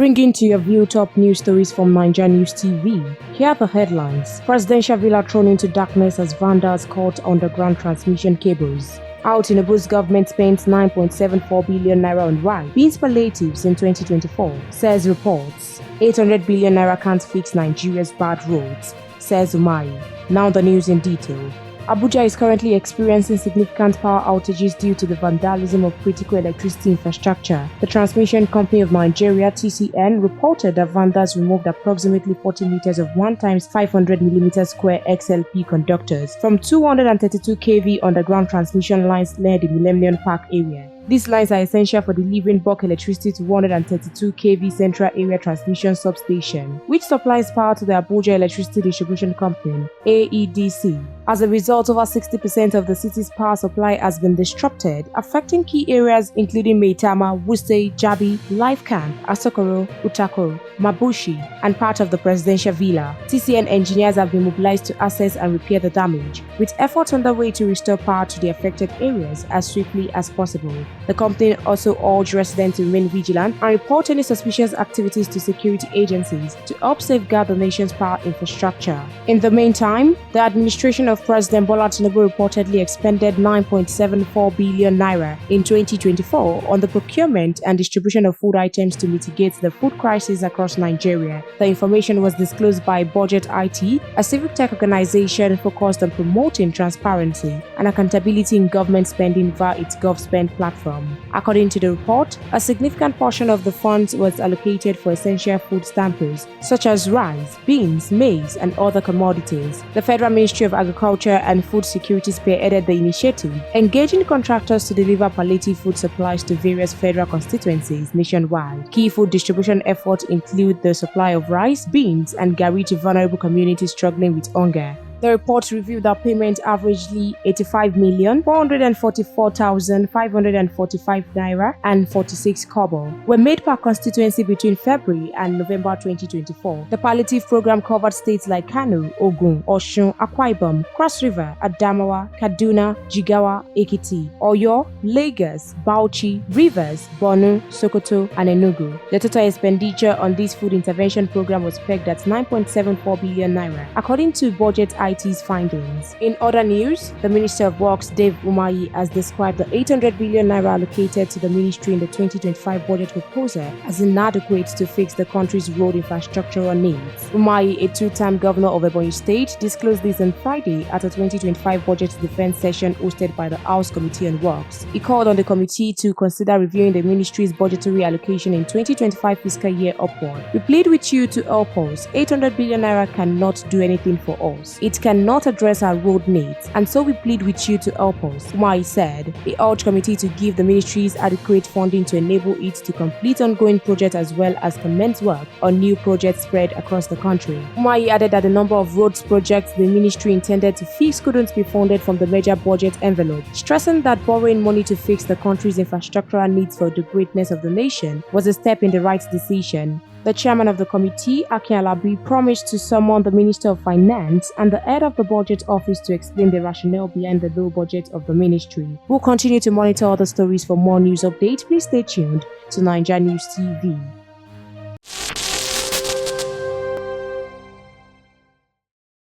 Bringing to your view top news stories from NaijaNews TV. Here are the headlines. Presidential villa thrown into darkness as vandals caught underground transmission cables. How Tinubu's government spent 9.74 billion naira on rice, beans palliatives in 2024, says reports. 800 billion naira can't fix Nigeria's bad roads, says Umahi. Now the news in detail. Abuja is currently experiencing significant power outages due to the vandalism of critical electricity infrastructure. The Transmission Company of Nigeria (TCN) reported that vandals removed approximately 40 meters of 1 x 500 mm square XLP conductors from 232 kV underground transmission lines near the Millennium Park area. These lines are essential for delivering bulk electricity to 132 kV Central Area Transmission Substation, which supplies power to the Abuja Electricity Distribution Company (AEDC). As a result, over 60% of the city's power supply has been disrupted, affecting key areas including Maitama, Wuse, Jabi, Life Camp, Asokoro, Utakoro, Mabushi, and part of the Presidential Villa. TCN engineers have been mobilized to assess and repair the damage, with efforts underway to restore power to the affected areas as swiftly as possible. The company also urged residents to remain vigilant and report any suspicious activities to security agencies to help safeguard the nation's power infrastructure. In the meantime, the administration of President Bola Tinubu reportedly expended 9.74 billion naira in 2024 on the procurement and distribution of food items to mitigate the food crisis across Nigeria. The information was disclosed by Budget IT, a civic tech organization focused on promoting transparency and accountability in government spending via its GovSpend platform. According to the report, a significant portion of the funds was allocated for essential food staples such as rice, beans, maize, and other commodities. The Federal Ministry of Agriculture and Food Security spearheaded the initiative, engaging contractors to deliver palliative food supplies to various federal constituencies nationwide. Key food distribution efforts include the supply of rice, beans, and garri to vulnerable communities struggling with hunger. The report revealed that payments averagely 85,144,545 naira and 46 kobo were made per constituency between February and November 2024. The palliative program covered states like Kano, Ogun, Osun, Akwa Ibom, Cross River, Adamawa, Kaduna, Jigawa, Ekiti, Oyo, Lagos, Bauchi, Rivers, Borno, Sokoto, and Enugu. The total expenditure on this food intervention program was pegged at 9.74 billion naira, according to Budget IT's findings. In other news, the Minister of Works, Dave Umahi, has described the 800 billion naira allocated to the ministry in the 2025 budget proposal as inadequate to fix the country's road infrastructural needs. Umahi, a two-time governor of Ebonyi State, disclosed this on Friday at a 2025 budget defense session hosted by the House Committee on Works. He called on the committee to consider reviewing the ministry's budgetary allocation in 2025 fiscal year upward. We plead with you to help us. 800 billion naira cannot do anything for us. It cannot address our road needs, and so we plead with you to help us, Umahi said. He urged committee to give the ministries adequate funding to enable it to complete ongoing projects as well as commence work on new projects spread across the country. Umahi added that the number of roads projects the ministry intended to fix couldn't be funded from the major budget envelope, stressing that borrowing money to fix the country's infrastructural needs for the greatness of the nation was a step in the right decision. The chairman of the committee, Akin Alabi, promised to summon the Minister of Finance and the head of the Budget Office to explain the rationale behind the low budget of the ministry. We'll continue to monitor other stories. For more news updates, please stay tuned to NaijaNews TV.